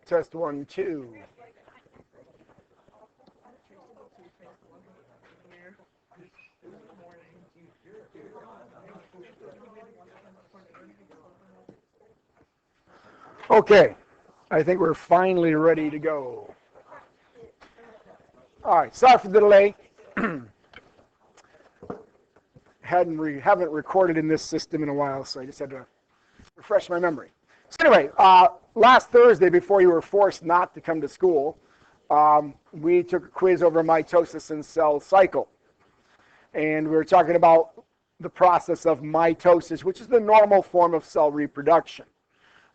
Test 1, 2. Okay, I think we're finally ready to go. All right, sorry for the delay. Haven't recorded in this system in a while, so I just had to refresh my memory. So anyway, last Thursday, before you were forced not to come to school, we took a quiz over mitosis and cell cycle. And we were talking about the process of mitosis, which is the normal form of cell reproduction.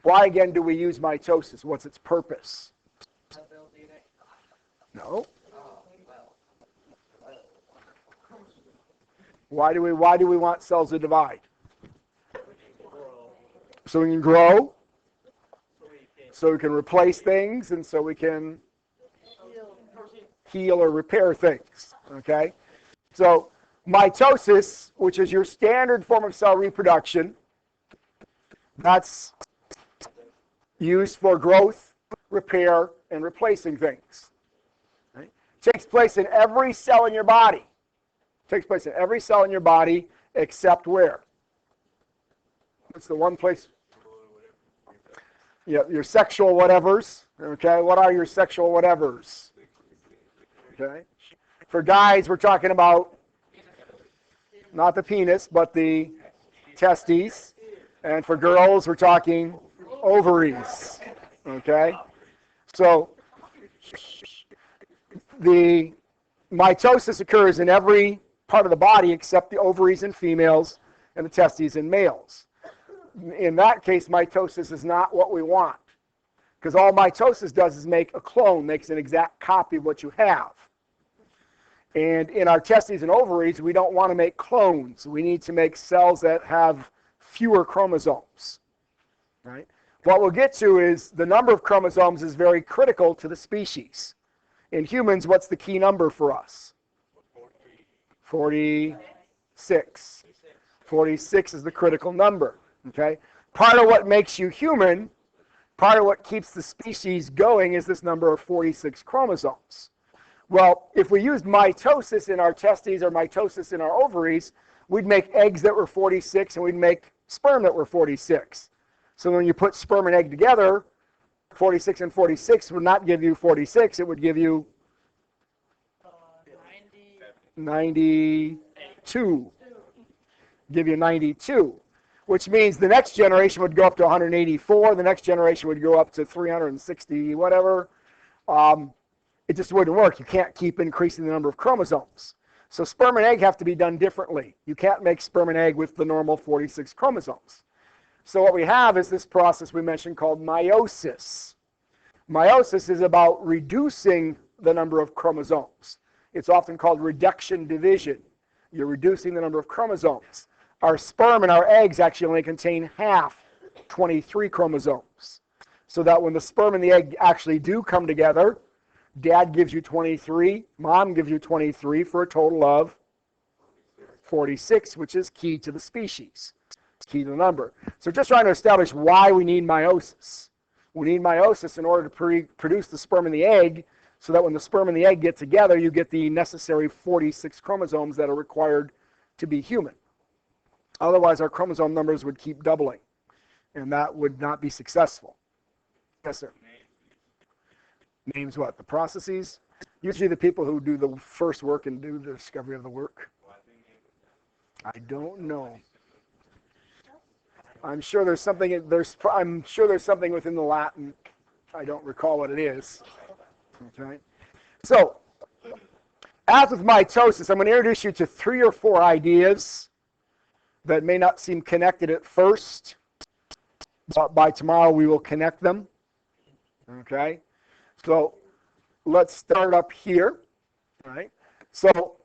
Why, again, do we use mitosis? What's its purpose? No. Why do we want cells to divide? So we can grow, so we can replace things, and so we can heal or repair things. Okay? So mitosis, which is your standard form of cell reproduction, that's used for growth, repair, and replacing things. Right? It takes place in every cell in your body. It takes place in every cell in your body except where? What's the one place? Yeah, your sexual whatevers. Okay, what are your sexual whatevers? Okay. For guys, we're talking about not the penis, but the testes. And for girls, we're talking ovaries. Okay? So the mitosis occurs in every part of the body except the ovaries in females and the testes in males. In that case, mitosis is not what we want, because all mitosis does is make a clone, makes an exact copy of what you have. And in our testes and ovaries, we don't want to make clones. We need to make cells that have fewer chromosomes. Right? What we'll get to is the number of chromosomes is very critical to the species. In humans, what's the key number for us? 46. 46 is the critical number. Okay? Part of what makes you human, part of what keeps the species going is this number of 46 chromosomes. Well, if we used mitosis in our testes or mitosis in our ovaries, we'd make eggs that were 46 and we'd make sperm that were 46. So when you put sperm and egg together, 46 and 46 would not give you 46, it would give you 92. Give you 92, which means the next generation would go up to 184, the next generation would go up to 360, whatever. It just wouldn't work. You can't keep increasing the number of chromosomes. So sperm and egg have to be done differently. You can't make sperm and egg with the normal 46 chromosomes. So what we have is this process we mentioned called meiosis. Meiosis is about reducing the number of chromosomes. It's often called reduction division. You're reducing the number of chromosomes. Our sperm and our eggs actually only contain half, 23 chromosomes. So that when the sperm and the egg actually do come together, Dad gives you 23, Mom gives you 23 for a total of 46, which is key to the species. It's key to the number. So just trying to establish why we need meiosis. We need meiosis in order to produce the sperm and the egg, so that when the sperm and the egg get together, you get the necessary 46 chromosomes that are required to be human. Otherwise, our chromosome numbers would keep doubling, and that would not be successful. Yes, sir. Names what? The processes? Usually the people who do the first work and do the discovery of the work. I don't know. I'm sure there's something within the Latin. I don't recall what it is. Okay. So, as with mitosis, I'm going to introduce you to 3 or 4 ideas that may not seem connected at first, but by tomorrow we will connect them. Okay. So let's start up here, right? So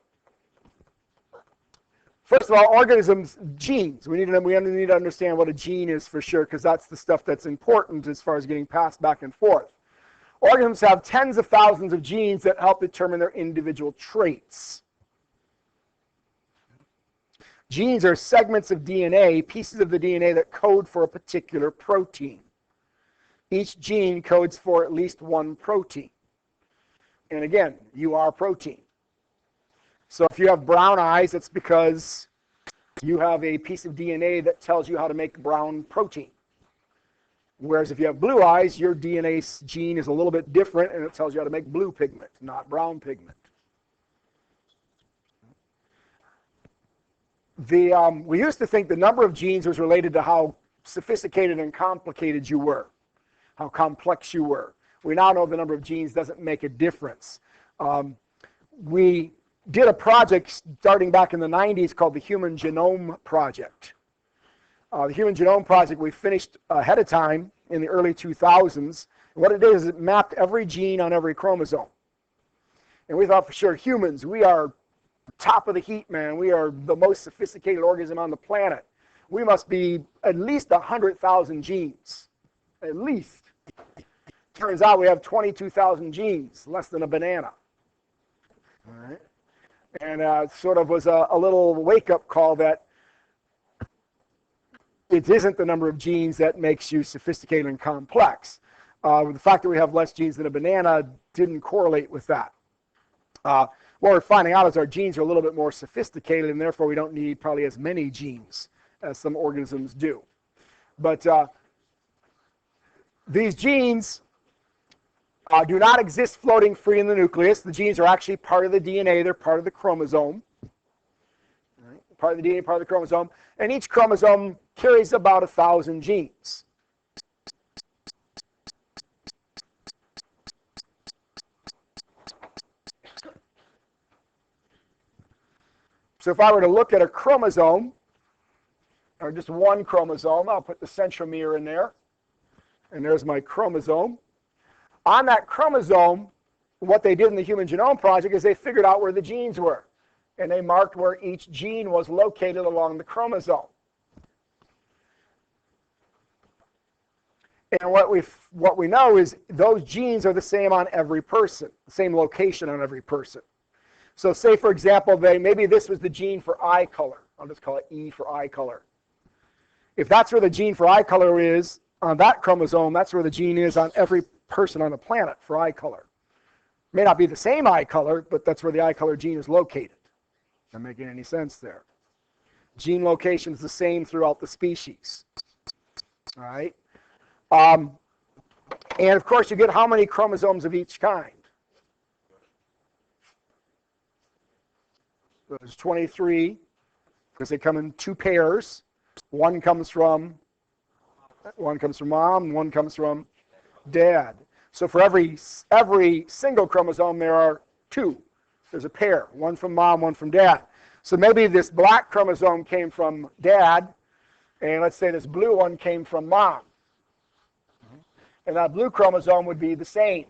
first of all, organisms, genes. We need to understand what a gene is for sure, because that's the stuff that's important as far as getting passed back and forth. Organisms have tens of thousands of genes that help determine their individual traits. Genes are segments of DNA, pieces of the DNA that code for a particular protein. Each gene codes for at least one protein. And again, you are protein. So if you have brown eyes, it's because you have a piece of DNA that tells you how to make brown protein. Whereas if you have blue eyes, your DNA gene is a little bit different, and it tells you how to make blue pigment, not brown pigment. We used to think the number of genes was related to how sophisticated and complicated you were, how complex you were. We now know the number of genes doesn't make a difference. We did a project starting back in the 90s called the Human Genome Project. The Human Genome Project we finished ahead of time in the early 2000s. And what it did is it mapped every gene on every chromosome. And we thought for sure, humans, we are top of the heap, man. We are the most sophisticated organism on the planet. We must be at least 100,000 genes, at least. Turns out we have 22,000 genes, less than a banana. All right. And it sort of was a little wake-up call that it isn't the number of genes that makes you sophisticated and complex. The fact that we have less genes than a banana didn't correlate with that. What we're finding out is our genes are a little bit more sophisticated, and therefore we don't need probably as many genes as some organisms do. But these genes do not exist floating free in the nucleus. The genes are actually part of the DNA. They're part of the chromosome. Right? Part of the DNA, part of the chromosome. And each chromosome carries about 1,000 genes. So if I were to look at a chromosome, or just one chromosome, I'll put the centromere in there. And there's my chromosome. On that chromosome, what they did in the Human Genome Project is they figured out where the genes were. And they marked where each gene was located along the chromosome. And what we know is those genes are the same on every person, the same location on every person. So say, for example, maybe this was the gene for eye color. I'll just call it E for eye color. If that's where the gene for eye color is on that chromosome, that's where the gene is on every person on the planet for eye color. It may not be the same eye color, but that's where the eye color gene is located. Not making any sense there. Gene location is the same throughout the species. All right. And of course, you get how many chromosomes of each kind? There's 23, because they come in two pairs. One comes from mom, one comes from dad. So for every single chromosome, there are two. There's a pair, one from mom, one from dad. So maybe this black chromosome came from dad, and let's say this blue one came from mom. And that blue chromosome would be the same.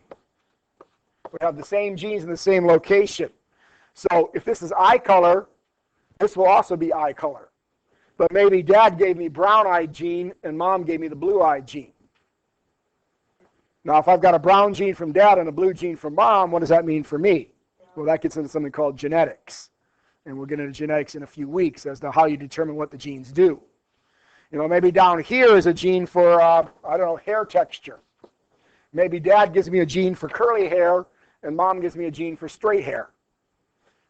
We have the same genes in the same location. So if this is eye color, this will also be eye color. But maybe dad gave me brown-eyed gene and mom gave me the blue-eyed gene. Now, if I've got a brown gene from dad and a blue gene from mom, what does that mean for me? Well, that gets into something called genetics. And we'll get into genetics in a few weeks as to how you determine what the genes do. You know, maybe down here is a gene for, I don't know, hair texture. Maybe dad gives me a gene for curly hair and mom gives me a gene for straight hair.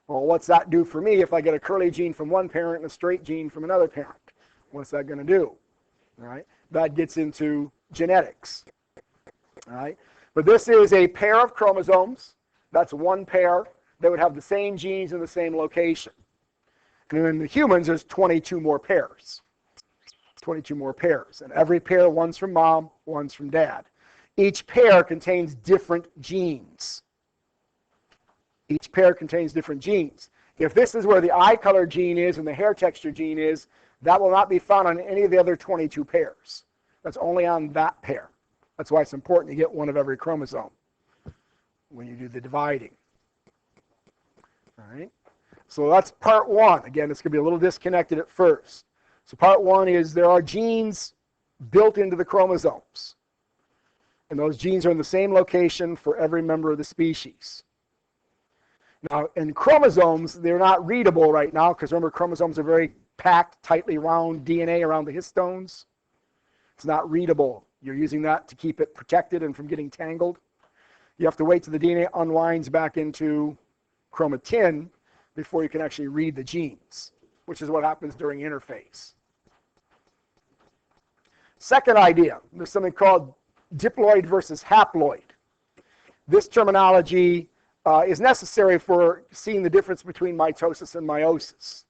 Well, what's that do for me if I get a curly gene from one parent and a straight gene from another parent? What's that going to do? All right? That gets into genetics. All right? But this is a pair of chromosomes. That's one pair. They would have the same genes in the same location. And in the humans, there's 22 more pairs. 22 more pairs. And every pair, one's from mom, one's from dad. Each pair contains different genes. Each pair contains different genes. If this is where the eye color gene is and the hair texture gene is, that will not be found on any of the other 22 pairs. That's only on that pair. That's why it's important to get one of every chromosome when you do the dividing. All right? So that's part one. Again, it's going to be a little disconnected at first. So part one is there are genes built into the chromosomes. And those genes are in the same location for every member of the species. Now, in chromosomes, they're not readable right now because remember, chromosomes are very packed tightly around DNA around the histones. It's not readable. You're using that to keep it protected and from getting tangled. You have to wait till the DNA unwinds back into chromatin before you can actually read the genes, which is what happens during interphase. Second idea, there's something called diploid versus haploid. This terminology is necessary for seeing the difference between mitosis and meiosis.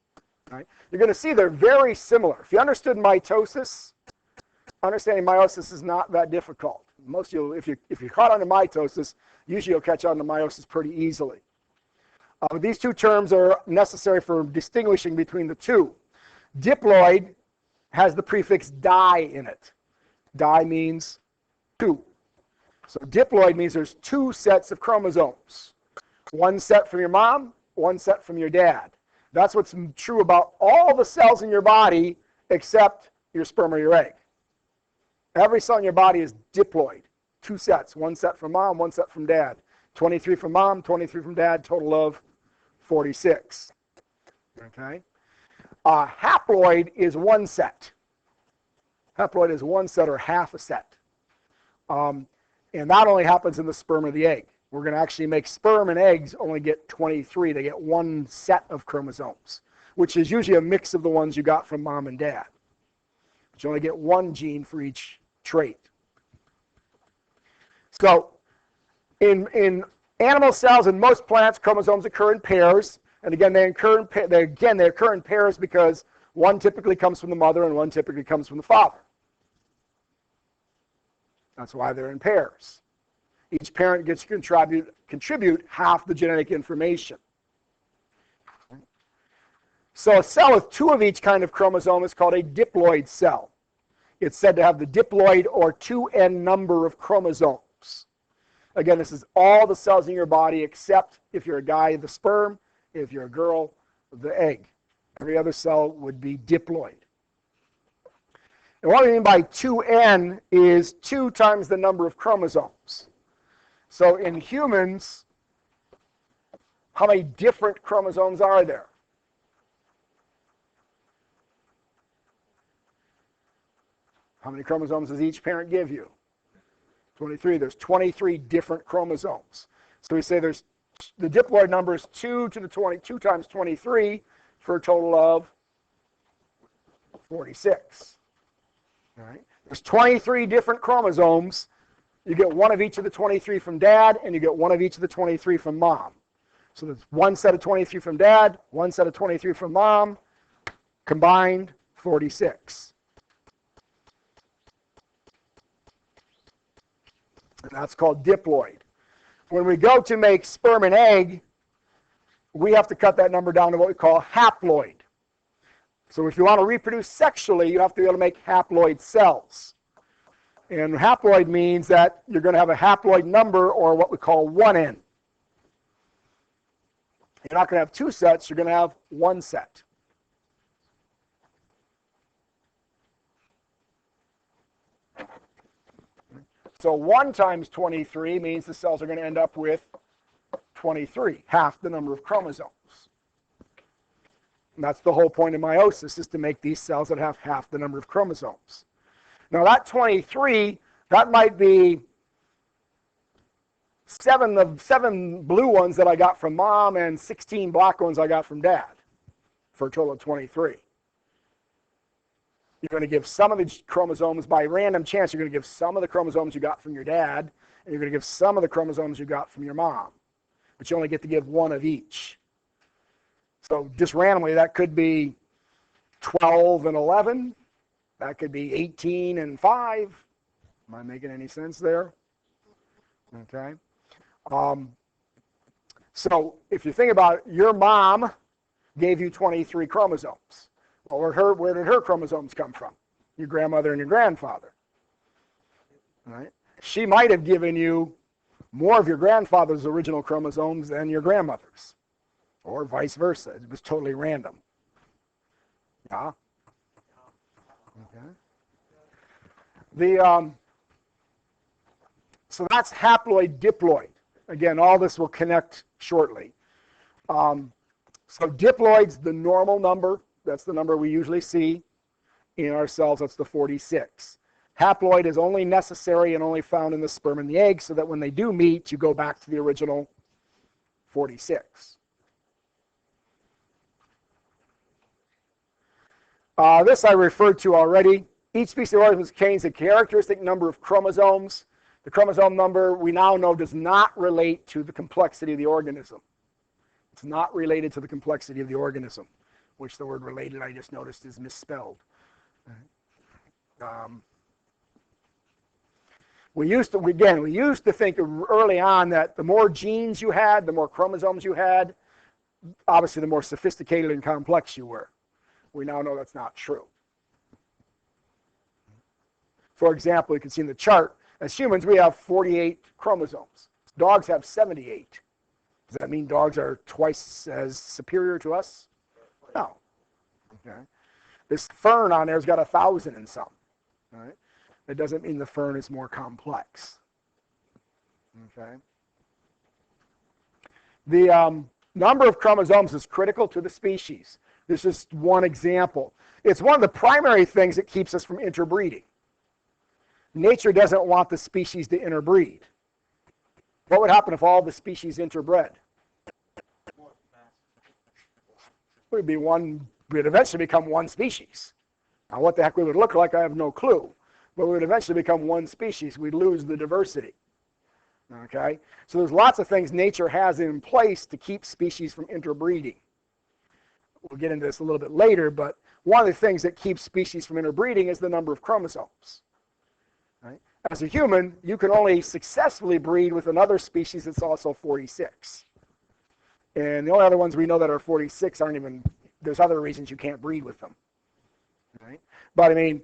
Right? You're going to see they're very similar. If you understood mitosis, understanding meiosis is not that difficult. Most of you, if you're caught on the mitosis, usually you'll catch on to meiosis pretty easily. These two terms are necessary for distinguishing between the two. Diploid has the prefix di in it. Di means two. So diploid means there's two sets of chromosomes. One set from your mom, one set from your dad. That's what's true about all the cells in your body except your sperm or your egg. Every cell in your body is diploid. Two sets, one set from mom, one set from dad. 23 from mom, 23 from dad, total of 46. Okay? Haploid is one set. Haploid is one set or half a set. And that only happens in the sperm or the egg. We're going to actually make sperm and eggs only get 23. They get one set of chromosomes, which is usually a mix of the ones you got from mom and dad. But you only get one gene for each trait. So in animal cells and most plants, chromosomes occur in pairs. And again, they occur in pairs because one typically comes from the mother and one typically comes from the father. That's why they're in pairs. Each parent gets to contribute half the genetic information. So a cell with two of each kind of chromosome is called a diploid cell. It's said to have the diploid or 2n number of chromosomes. Again, this is all the cells in your body except if you're a guy, the sperm, if you're a girl, the egg. Every other cell would be diploid. And what we mean by 2n is 2 times the number of chromosomes. So in humans, how many different chromosomes are there? How many chromosomes does each parent give you? 23. There's 23 different chromosomes. So we say there's the diploid number is 2 to the 22 times 23 for a total of 46. All right. There's 23 different chromosomes. You get one of each of the 23 from dad, and you get one of each of the 23 from mom. So there's one set of 23 from dad, one set of 23 from mom, combined 46. And that's called diploid. When we go to make sperm and egg, we have to cut that number down to what we call haploid. So if you want to reproduce sexually, you have to be able to make haploid cells. And haploid means that you're going to have a haploid number, or what we call 1n. You're not going to have two sets, you're going to have one set. So 1 times 23 means the cells are going to end up with 23, half the number of chromosomes. And that's the whole point of meiosis, is to make these cells that have half the number of chromosomes. Now that 23, that might be 7 blue ones that I got from mom and 16 black ones I got from dad, for a total of 23. You're going to give some of the chromosomes, by random chance, you're going to give some of the chromosomes you got from your dad, and you're going to give some of the chromosomes you got from your mom. But you only get to give one of each. So just randomly, that could be 12 and 11. That could be 18 and 5. Am I making any sense there? Okay. So if you think about it, your mom gave you 23 chromosomes. Well, where did her chromosomes come from? Your grandmother and your grandfather. Right? She might have given you more of your grandfather's original chromosomes than your grandmother's, or vice versa. It was totally random. Yeah. Okay. So that's haploid diploid. Again, all this will connect shortly. So diploid's the normal number. That's the number we usually see in our cells. That's the 46. Haploid is only necessary and only found in the sperm and the egg, so that when they do meet, you go back to the original 46. This I referred to already. Each species of organisms contains a characteristic number of chromosomes. The chromosome number we now know does not relate to the complexity of the organism. It's not related to the complexity of the organism, which the word related I just noticed is misspelled. We used to think early on that the more genes you had, the more chromosomes you had, obviously the more sophisticated and complex you were. We now know that's not true. For example, you can see in the chart, as humans, we have 48 chromosomes. Dogs have 78. Does that mean dogs are twice as superior to us? No. Okay. This fern on there's got 1,000 and some. All right. It doesn't mean the fern is more complex. Okay. The number of chromosomes is critical to the species. This is one example. It's one of the primary things that keeps us from interbreeding. Nature doesn't want the species to interbreed. What would happen if all the species interbred? We'd eventually become one species. Now, what the heck we would look like, I have no clue. But we would eventually become one species. We'd lose the diversity. Okay? So there's lots of things nature has in place to keep species from interbreeding. We'll get into this a little bit later, but one of the things that keeps species from interbreeding is the number of chromosomes. Right? As a human, you can only successfully breed with another species that's also 46. And the only other ones we know that are 46 aren't even, there's other reasons you can't breed with them. Right? But I mean,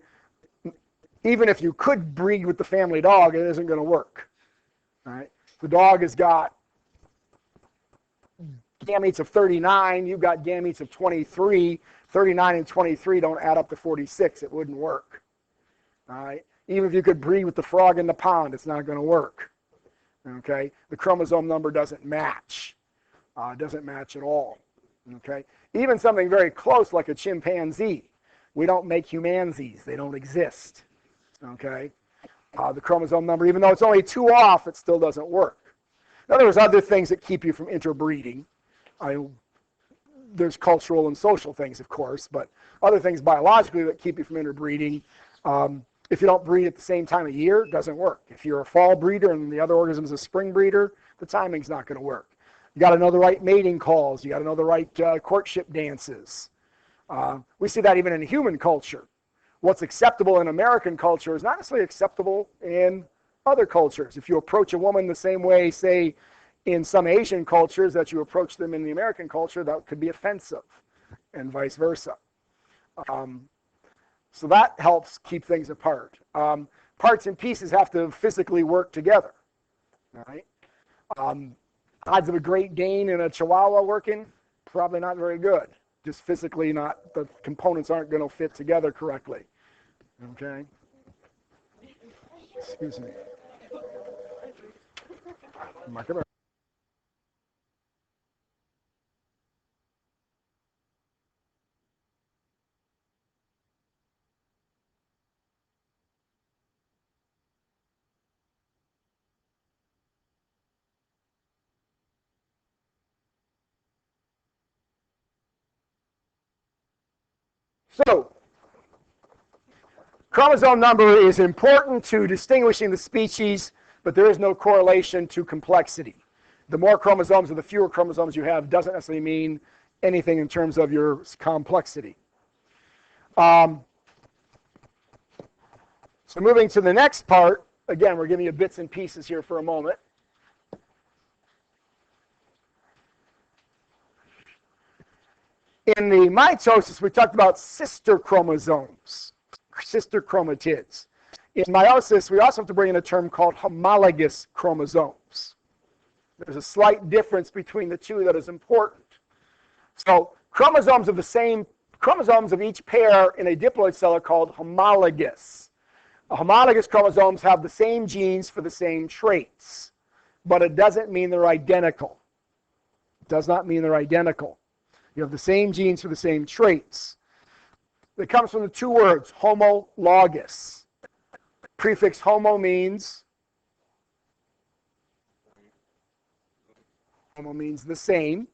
even if you could breed with the family dog, it isn't going to work. Right? The dog has got gametes of 39, you've got gametes of 23. 39 and 23 don't add up to 46. It wouldn't work. All right? Even if you could breed with the frog in the pond, it's not going to work. Okay? The chromosome number doesn't match. It doesn't match at all. Okay? Even something very close like a chimpanzee. We don't make humanzees. They don't exist. Okay? The chromosome number, even though it's only 2 off, it still doesn't work. Now, there's other things that keep you from interbreeding. There's cultural and social things, of course, but other things biologically that keep you from interbreeding. If you don't breed at the same time of year, it doesn't work. If you're a fall breeder and the other organism is a spring breeder, the timing's not going to work. You got to know the right mating calls. You got to know the right courtship dances. We see that even in human culture. What's acceptable in American culture is not necessarily acceptable in other cultures. If you approach a woman the same way, say, in some Asian cultures that you approach them in the American culture, that could be offensive, and vice versa. So that helps keep things apart. Parts and pieces have to physically work together. Right? Odds of a Great Dane and a Chihuahua working, probably not very good. Just physically not, the components aren't going to fit together correctly. Okay? Excuse me. Mark it up. So, chromosome number is important to distinguishing the species, but there is no correlation to complexity. The more chromosomes or the fewer chromosomes you have doesn't necessarily mean anything in terms of your complexity. So moving to the next part, again, we're giving you bits and pieces here for a moment. In the mitosis, we talked about sister chromosomes, sister chromatids. In meiosis, we also have to bring in a term called homologous chromosomes. There's a slight difference between the two that is important. So chromosomes of each pair in a diploid cell are called homologous. Homologous chromosomes have the same genes for the same traits, but it doesn't mean they're identical. It does not mean they're identical. You have the same genes for the same traits. That comes from the two words, homologous. Prefix homo means the same.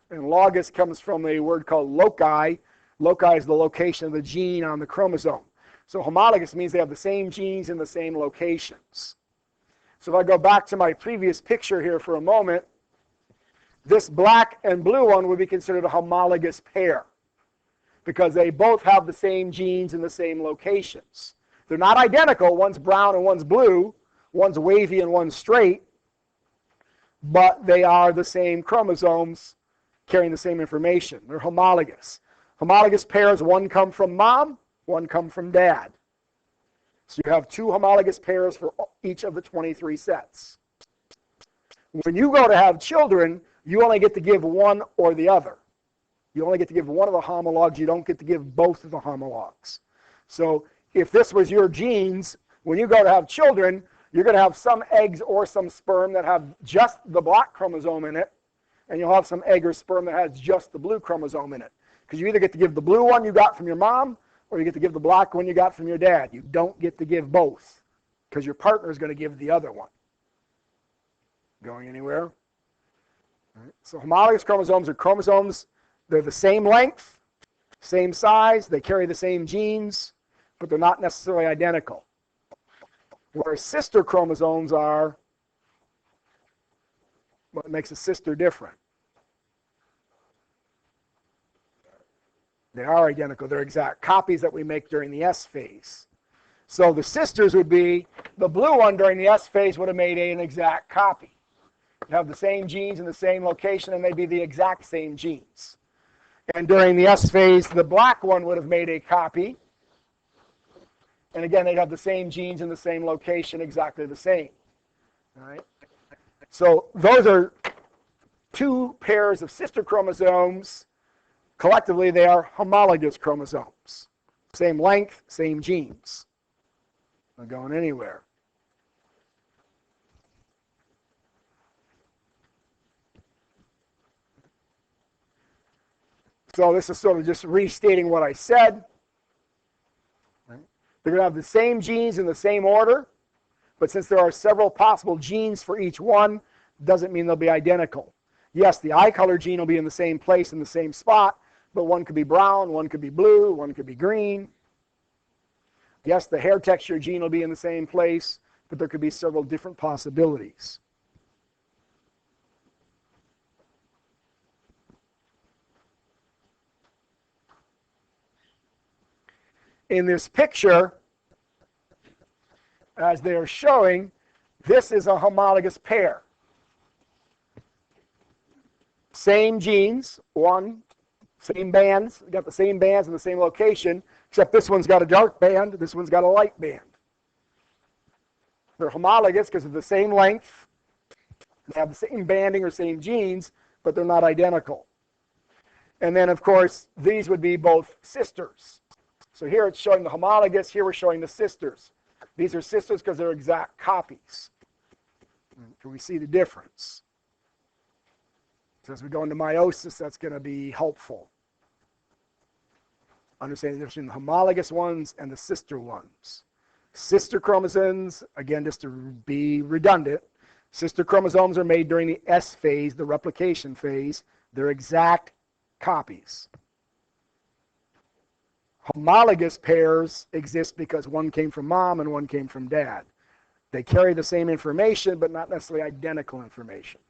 And logos comes from a word called loci. Loci is the location of the gene on the chromosome. So homologous means they have the same genes in the same locations. So if I go back to my previous picture here for a moment, this black and blue one would be considered a homologous pair because they both have the same genes in the same locations. They're not identical. One's brown and one's blue. One's wavy and one's straight. But they are the same chromosomes carrying the same information. They're homologous. Homologous pairs, one come from mom, one come from dad. So you have two homologous pairs for each of the 23 sets. When you go to have children, you only get to give one or the other. You only get to give one of the homologs. You don't get to give both of the homologs. So if this was your genes, when you go to have children, you're going to have some eggs or some sperm that have just the black chromosome in it, and you'll have some egg or sperm that has just the blue chromosome in it. Because you either get to give the blue one you got from your mom, or you get to give the black one you got from your dad. You don't get to give both, because your partner is going to give the other one. Going anywhere? All right. So homologous chromosomes are chromosomes. They're the same length, same size, they carry the same genes, but they're not necessarily identical. Whereas sister chromosomes are what makes a sister different. They are identical. They're exact copies that we make during the S phase. So the sisters would be, the blue one during the S phase would have made an exact copy. You'd have the same genes in the same location, and they'd be the exact same genes. And during the S phase, the black one would have made a copy. And again, they'd have the same genes in the same location, exactly the same. All right? So those are two pairs of sister chromosomes. Collectively, they are homologous chromosomes. Same length, same genes. Not going anywhere. So this is sort of just restating what I said. Right? They're going to have the same genes in the same order, but since there are several possible genes for each one, doesn't mean they'll be identical. Yes, the eye color gene will be in the same place in the same spot, but one could be brown, one could be blue, one could be green. Yes, the hair texture gene will be in the same place, but there could be several different possibilities. In this picture, as they are showing, this is a homologous pair. Same genes, same bands, we got the same bands in the same location, except this one's got a dark band, this one's got a light band. They're homologous because of the same length, they have the same banding or same genes, but they're not identical. And then, of course, these would be both sisters. So here it's showing the homologous, here we're showing the sisters. These are sisters because they're exact copies. Can we see the difference? So as we go into meiosis, that's going to be helpful. Understanding the difference between the homologous ones and the sister ones. Sister chromosomes, again, just to be redundant, sister chromosomes are made during the S phase, the replication phase. They're exact copies. Homologous pairs exist because one came from mom and one came from dad. They carry the same information, but not necessarily identical information.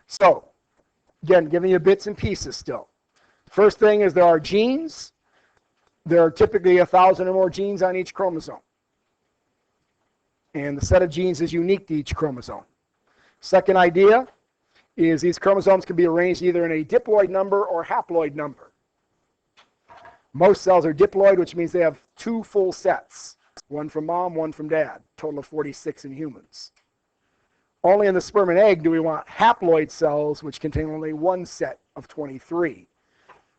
So, again, giving you bits and pieces still. First thing is there are genes. There are typically 1,000 or more genes on each chromosome. And the set of genes is unique to each chromosome. Second idea is these chromosomes can be arranged either in a diploid number or haploid number. Most cells are diploid, which means they have two full sets. One from mom, one from dad. Total of 46 in humans. Only in the sperm and egg do we want haploid cells, which contain only one set of 23.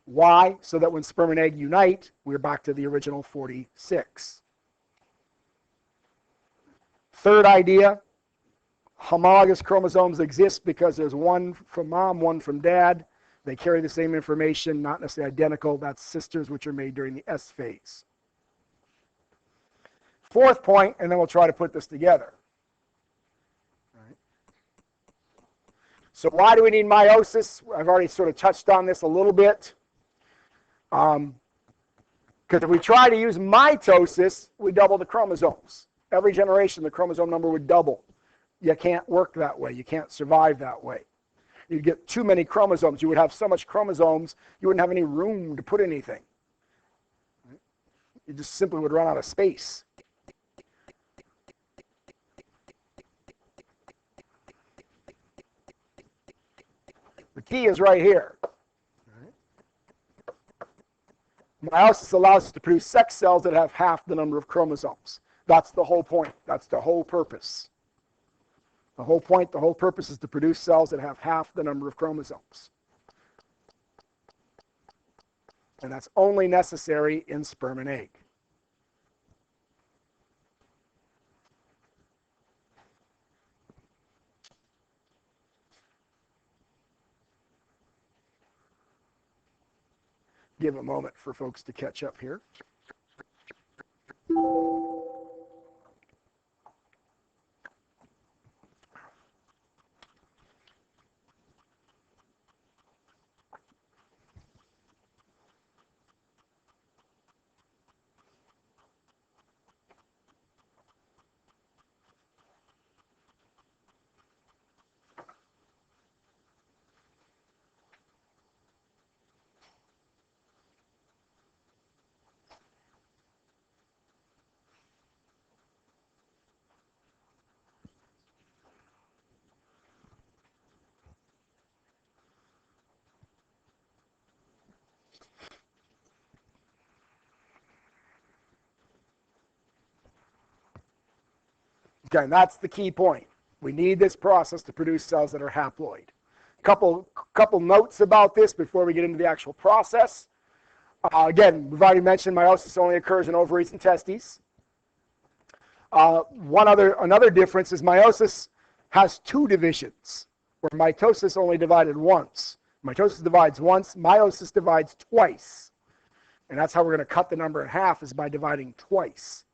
Why? So that when sperm and egg unite, we're back to the original 46. Third idea, homologous chromosomes exist because there's one from mom, one from dad. They carry the same information, not necessarily identical. That's sisters, which are made during the S phase. Fourth point, and then we'll try to put this together. All right. So why do we need meiosis? I've already sort of touched on this a little bit. Because if we try to use mitosis, we double the chromosomes. Every generation, the chromosome number would double. You can't work that way. You can't survive that way. You'd get too many chromosomes. You would have so much chromosomes, you wouldn't have any room to put anything. You just simply would run out of space. The key is right here. Meiosis allows us to produce sex cells that have half the number of chromosomes. That's the whole point. That's the whole purpose. The whole point, the whole purpose is to produce cells that have half the number of chromosomes. And that's only necessary in sperm and egg. Give a moment for folks to catch up here. Okay, and that's the key point. We need this process to produce cells that are haploid. Couple notes about this before we get into the actual process. Again, we've already mentioned meiosis only occurs in ovaries and testes. Another difference is meiosis has two divisions, where mitosis only divided once. Mitosis divides once, meiosis divides twice. And that's how we're going to cut the number in half, is by dividing twice.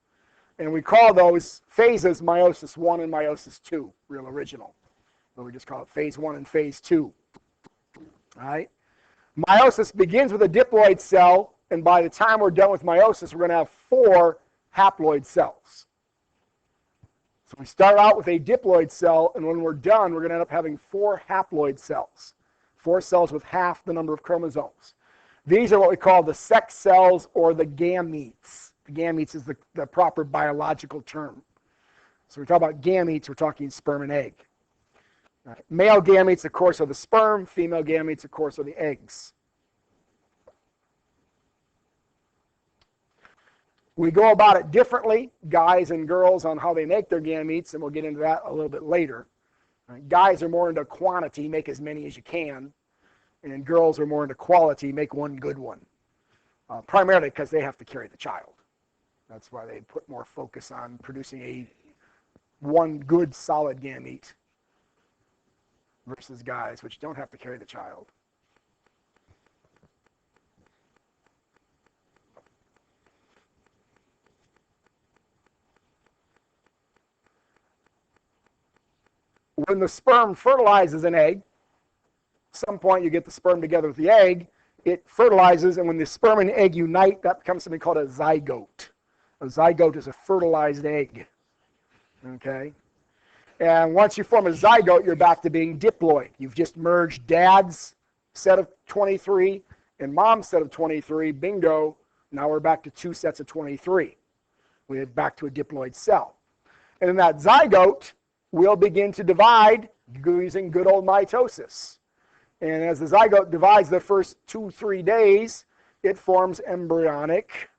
And we call those phases meiosis 1 and meiosis 2, real original. But we just call it phase 1 and phase 2. All right? Meiosis begins with a diploid cell, and by the time we're done with meiosis, we're going to have 4 haploid cells. So we start out with a diploid cell, and when we're done, we're going to end up having 4 haploid cells, 4 cells with half the number of chromosomes. These are what we call the sex cells or the gametes. The gametes is the proper biological term. So we talk about gametes, we're talking sperm and egg. Right. Male gametes, of course, are the sperm. Female gametes, of course, are the eggs. We go about it differently, guys and girls, on how they make their gametes, and we'll get into that a little bit later. Right. Guys are more into quantity, make as many as you can, and girls are more into quality, make one good one. Primarily because they have to carry the child. That's why they put more focus on producing one good solid gamete versus guys, which don't have to carry the child. When the sperm fertilizes an egg, at some point you get the sperm together with the egg, it fertilizes, and when the sperm and egg unite, that becomes something called a zygote. A zygote is a fertilized egg. Okay? And once you form a zygote, you're back to being diploid. You've just merged dad's set of 23 and mom's set of 23. Bingo. Now we're back to 2 sets of 23. We're back to a diploid cell. And in that zygote, we'll begin to divide using good old mitosis. And as the zygote divides the first 2-3 days, it forms embryonic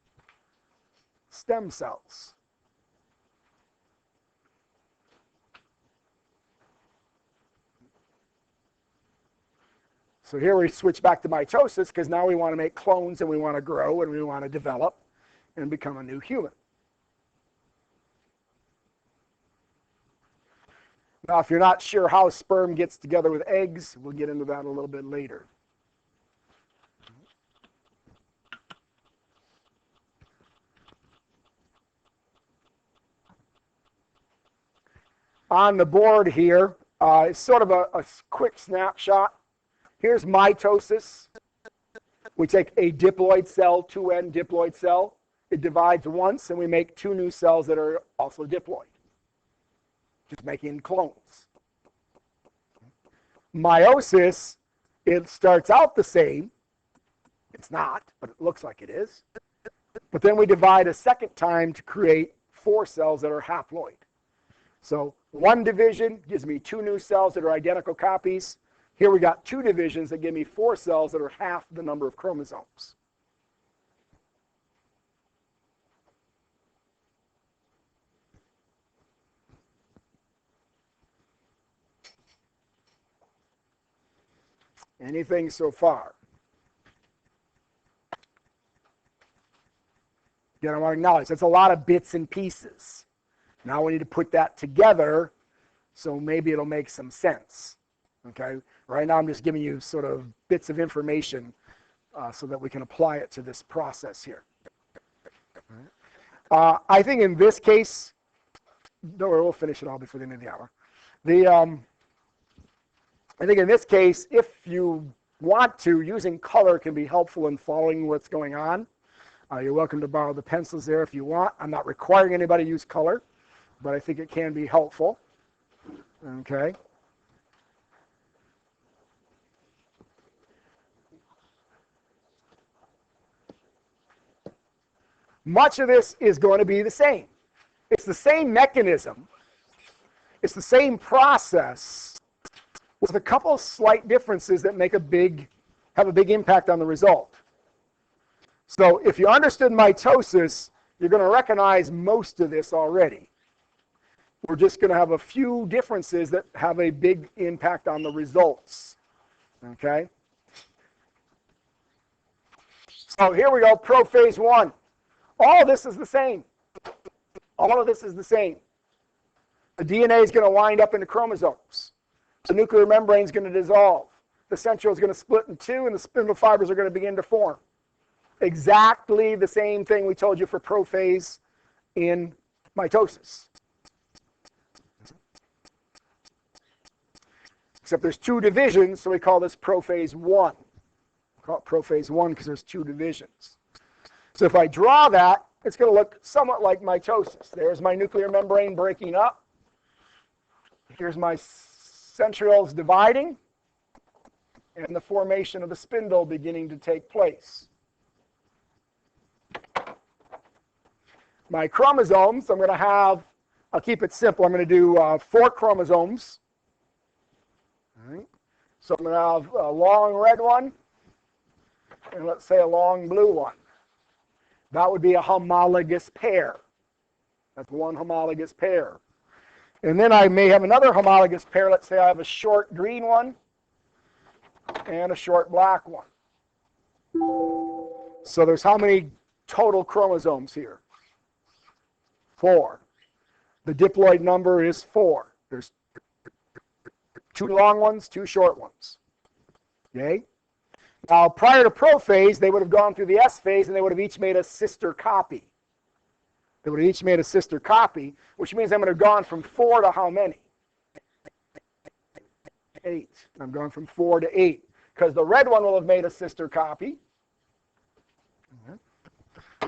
stem cells. So here we switch back to mitosis because now we want to make clones and we want to grow and we want to develop and become a new human. Now, if you're not sure how sperm gets together with eggs, we'll get into that a little bit later. on the board here, it's sort of a quick snapshot. Here's mitosis. We take a diploid cell, 2N diploid cell. It divides once, and we make 2 new cells that are also diploid, just making clones. Meiosis, it starts out the same. It's not, but it looks like it is. But then we divide a second time to create 4 cells that are haploid. So 1 division gives me 2 new cells that are identical copies. Here we got 2 divisions that give me 4 cells that are half the number of chromosomes. Anything so far? Again, I want to acknowledge that's a lot of bits and pieces. Now we need to put that together so maybe it'll make some sense. Okay? Right now I'm just giving you sort of bits of information so that we can apply it to this process here. I think in this case, don't worry, we'll finish it all before the end of the hour. I think in this case, if you want to, using color can be helpful in following what's going on. You're welcome to borrow the pencils there if you want. I'm not requiring anybody to use color, but I think it can be helpful. Okay. Much of this is going to be the same. It's the same mechanism. It's the same process with a couple of slight differences that have a big impact on the result. So if you understood mitosis, you're going to recognize most of this already. We're just going to have a few differences that have a big impact on the results. Okay? So here we go, prophase 1. All of this is the same. All of this is the same. The DNA is going to wind up in the chromosomes. The nuclear membrane is going to dissolve. The centriole is going to split in 2, and the spindle fibers are going to begin to form. Exactly the same thing we told you for prophase in mitosis. Except there's 2 divisions, so we call this prophase 1. We call it prophase 1 because there's 2 divisions. So if I draw that, it's going to look somewhat like mitosis. There's my nuclear membrane breaking up. Here's my centrioles dividing, and the formation of the spindle beginning to take place. My chromosomes, I'm going to have, I'll keep it simple, I'm going to do 4 chromosomes. All right. So I'm going to have a long red one, and let's say a long blue one. That would be a homologous pair. That's 1 homologous pair. And then I may have another homologous pair. Let's say I have a short green one and a short black one. So there's how many total chromosomes here? 4. The diploid number is 4. There's 2 long ones, 2 short ones. Okay? Now, prior to prophase, they would have gone through the S phase, and they would have each made a sister copy. They would have each made a sister copy, which means I'm going to have gone from 4 to how many? 8. I'm going from 4 to 8, because the red one will have made a sister copy.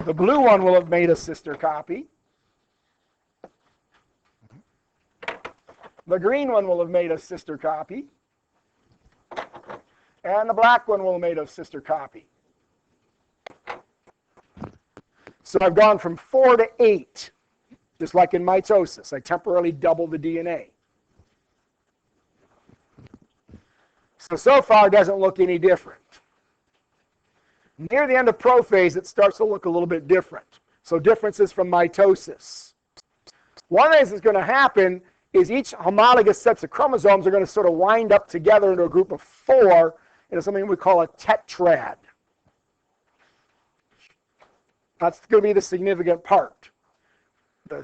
The blue one will have made a sister copy. The green one will have made a sister copy. And the black one will have made a sister copy. So I've gone from 4 to 8, just like in mitosis. I temporarily double the DNA. So far it doesn't look any different. Near the end of prophase, it starts to look a little bit different. So differences from mitosis. One of the things that's going to happen is each homologous sets of chromosomes are going to sort of wind up together into a group of 4 into something we call a tetrad. That's going to be the significant part. The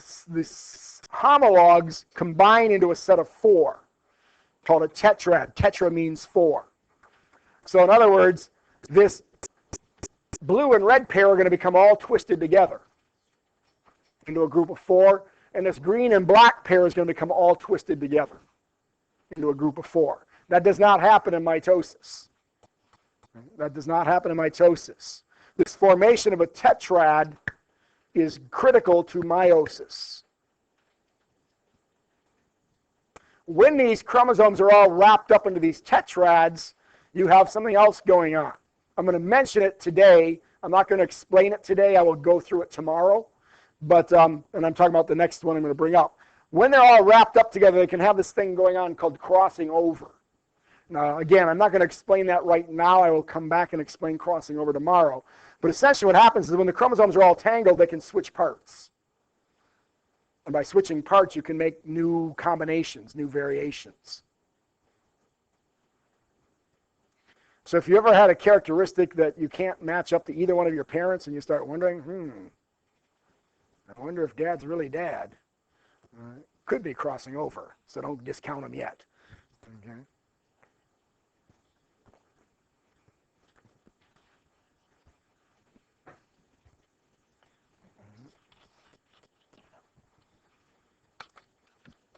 homologs combine into a set of 4 called a tetrad. Tetra means 4. So in other words, this blue and red pair are going to become all twisted together into a group of 4, and this green and black pair is going to become all twisted together into a group of 4. That does not happen in mitosis. That does not happen in mitosis. This formation of a tetrad is critical to meiosis. When these chromosomes are all wrapped up into these tetrads, you have something else going on. I'm going to mention it today. I'm not going to explain it today. I will go through it tomorrow. But, and I'm talking about the next one I'm going to bring up. When they're all wrapped up together, they can have this thing going on called crossing over. Now, again, I'm not going to explain that right now. I will come back and explain crossing over tomorrow. But essentially what happens is when the chromosomes are all tangled, they can switch parts. And by switching parts, you can make new combinations, new variations. So if you ever had a characteristic that you can't match up to either one of your parents and you start wondering, I wonder if dad's really dad. Could be crossing over, so don't discount them yet. Okay.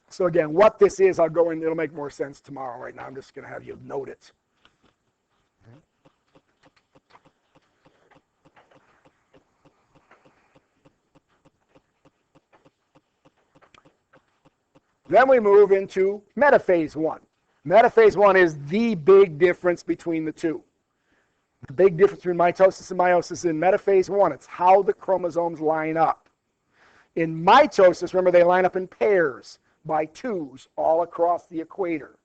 So again, what this is, I'll go in, it'll make more sense tomorrow. Right now, I'm just going to have you note it. Then we move into metaphase 1. Metaphase 1 is the big difference between the two. The big difference between mitosis and meiosis in metaphase 1, it's how the chromosomes line up. In mitosis, remember, they line up in pairs by 2s all across the equator.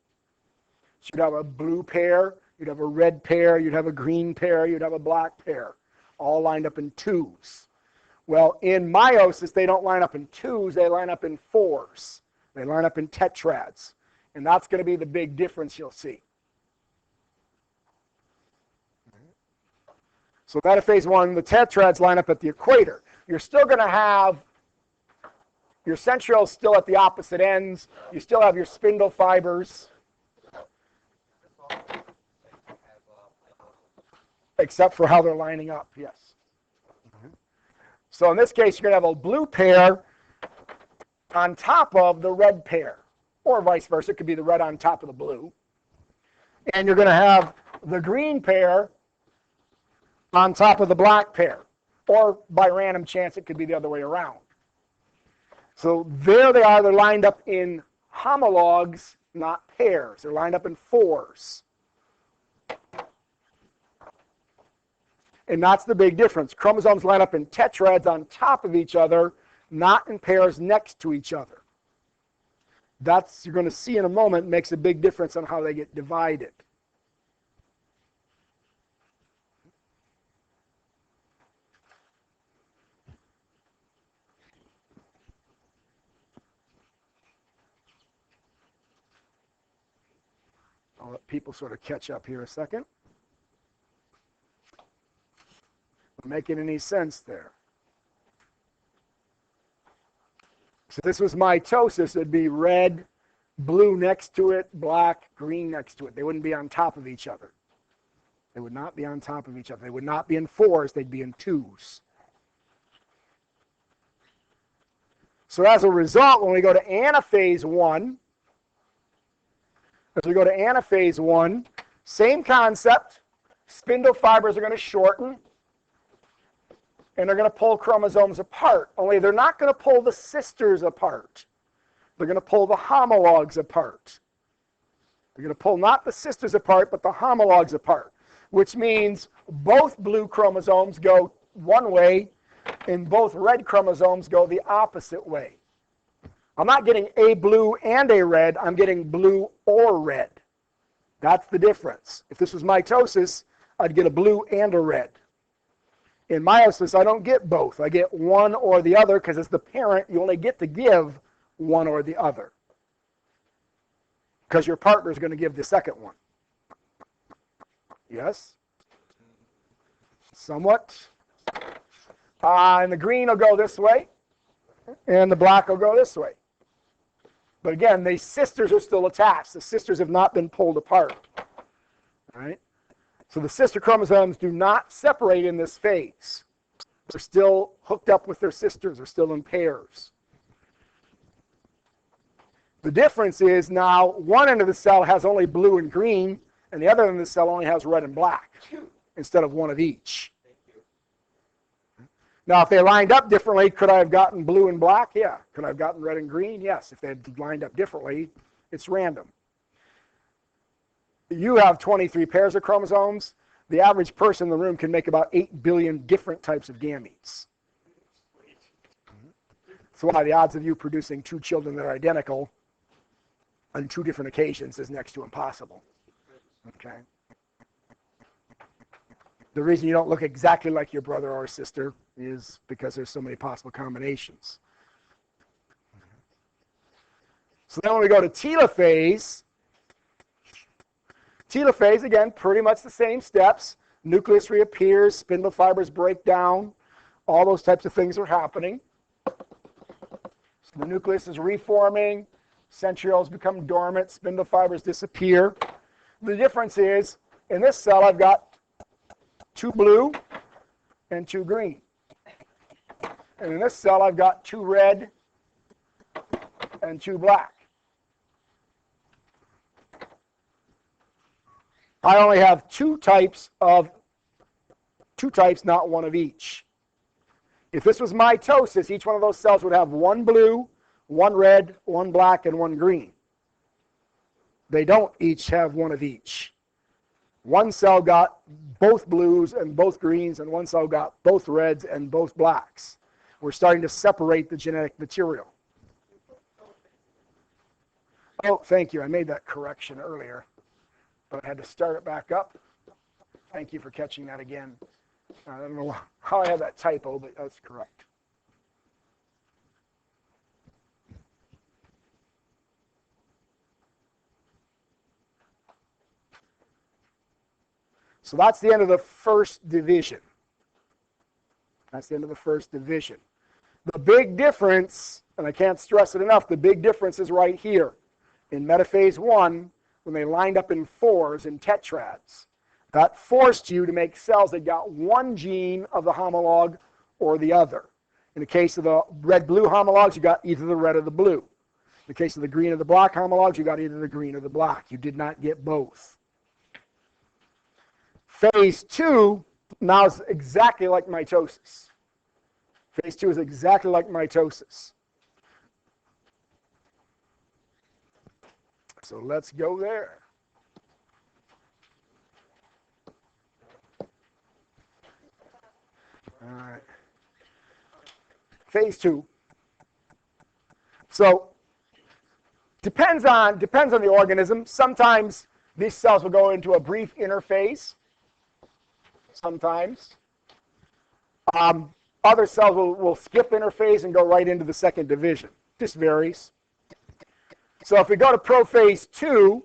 So you'd have a blue pair, you'd have a red pair, you'd have a green pair, you'd have a black pair, all lined up in 2s. Well, in meiosis, they don't line up in 2s, they line up in 4s. They line up in tetrads. And that's going to be the big difference you'll see. So metaphase 1, the tetrads line up at the equator. You're still going to have your centrioles still at the opposite ends. You still have your spindle fibers. Except for how they're lining up, yes. So in this case, you're going to have a blue pair on top of the red pair, or vice versa. It could be the red on top of the blue. And you're going to have the green pair on top of the black pair, or by random chance, it could be the other way around. So there they are. They're lined up in homologs, not pairs. They're lined up in 4s. And that's the big difference. Chromosomes line up in tetrads on top of each other, not in pairs next to each other. That's, you're going to see in a moment, makes a big difference on how they get divided. I'll let people sort of catch up here a second. Making any sense there? So this was mitosis. It'd be red, blue next to it, black, green next to it. They wouldn't be on top of each other. They would not be on top of each other. They would not be in 4s. They'd be in 2s. So as a result, when we go to anaphase 1, same concept. Spindle fibers are going to shorten, and they're going to pull chromosomes apart. Only they're not going to pull the sisters apart. They're going to pull the homologs apart. They're going to pull not the sisters apart, but the homologs apart, which means both blue chromosomes go one way, and both red chromosomes go the opposite way. I'm not getting a blue and a red. I'm getting blue or red. That's the difference. If this was mitosis, I'd get a blue and a red. In meiosis, I don't get both. I get one or the other because as the parent, you only get to give one or the other. Because your partner is going to give the second one. Yes? Somewhat. And the green will go this way, and the black will go this way. But again, the sisters are still attached. The sisters have not been pulled apart. All right? So the sister chromosomes do not separate in this phase. They're still hooked up with their sisters. They're still in pairs. The difference is now one end of the cell has only blue and green, and the other end of the cell only has red and black instead of one of each. Now, if they lined up differently, could I have gotten blue and black? Yeah. Could I have gotten red and green? Yes. If they had lined up differently, it's random. You have 23 pairs of chromosomes. The average person in the room can make about 8 billion different types of gametes. That's why the odds of you producing 2 children that are identical on 2 different occasions is next to impossible. Okay. The reason you don't look exactly like your brother or sister is because there's so many possible combinations. So then when we go to telophase, again, pretty much the same steps. Nucleus reappears, spindle fibers break down, all those types of things are happening. So the nucleus is reforming, centrioles become dormant, spindle fibers disappear. The difference is, in this cell I've got 2 blue and 2 green. And in this cell I've got 2 red and 2 black. I only have 2 types, not one of each. If this was mitosis, each one of those cells would have 1 blue, 1 red, 1 black, and 1 green. They don't each have 1 of each. One cell got both blues and both greens, and one cell got both reds and both blacks. We're starting to separate the genetic material. Oh, thank you. I made that correction earlier, but I had to start it back up. Thank you for catching that again. I don't know how I had that typo, but that's correct. So that's the end of the first division. That's the end of the first division. The big difference, and I can't stress it enough, the big difference is right here. In metaphase 1, when they lined up in 4s in tetrads, that forced you to make cells that got 1 gene of the homolog or the other. In the case of the red-blue homologs, you got either the red or the blue. In the case of the green or the black homologs, you got either the green or the black. You did not get both. Phase 2 now is exactly like mitosis. Phase 2 is exactly like mitosis. So let's go there. All right. Phase 2. So depends on the organism. Sometimes these cells will go into a brief interphase. Sometimes. Other cells will skip interphase and go right into the second division. This varies. So if we go to prophase 2,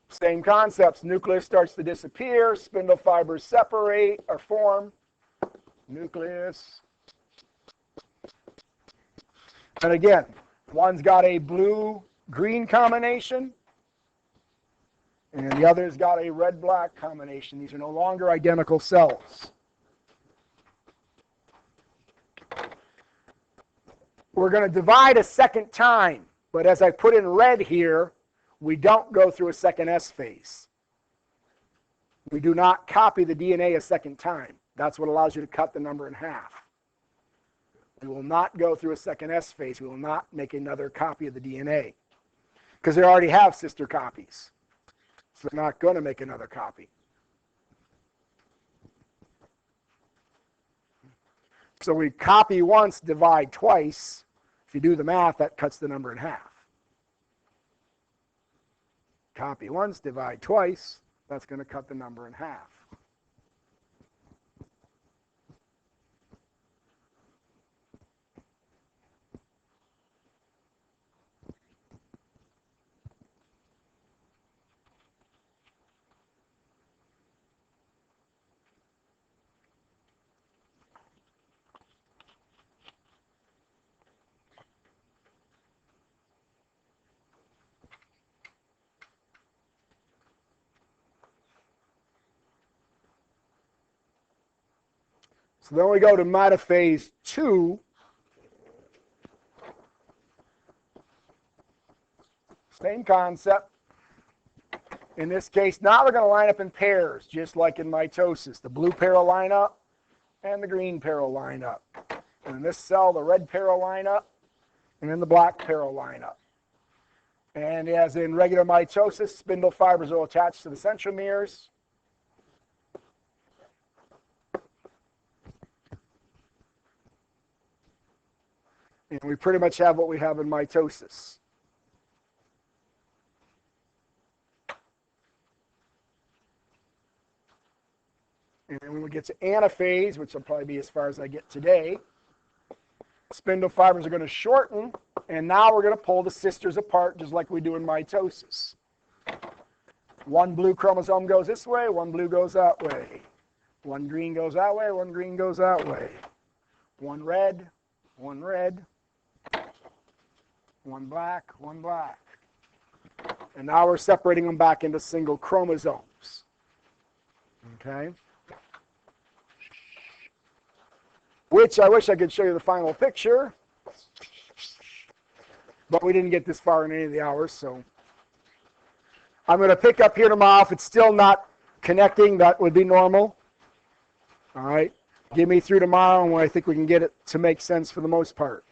same concepts. Nucleus starts to disappear. Spindle fibers separate or form. Nucleus. And again, one's got a blue-green combination, and the other's got a red-black combination. These are no longer identical cells. We're going to divide a second time, but as I put in red here, we don't go through a second S phase. We do not copy the DNA a second time. That's what allows you to cut the number in half. We will not go through a second S phase. We will not make another copy of the DNA because they already have sister copies. So they're not going to make another copy. So we copy once, divide twice. If you do the math, that cuts the number in half. Copy once, divide twice. That's going to cut the number in half. So then we go to metaphase 2. Same concept. In this case, now they're going to line up in pairs, just like in mitosis. The blue pair will line up, and the green pair will line up. And in this cell, the red pair will line up, and then the black pair will line up. And as in regular mitosis, spindle fibers will attach to the centromeres. And we pretty much have what we have in mitosis. And then when we get to anaphase, which will probably be as far as I get today, spindle fibers are going to shorten, and now we're going to pull the sisters apart just like we do in mitosis. One blue chromosome goes this way, one blue goes that way. One green goes that way, one green goes that way. One red, one black, one black. And now we're separating them back into single chromosomes. Okay? Which I wish I could show you the final picture, but we didn't get this far in any of the hours, so I'm going to pick up here tomorrow. If it's still not connecting, that would be normal. All right, give me through tomorrow, and I think we can get it to make sense for the most part.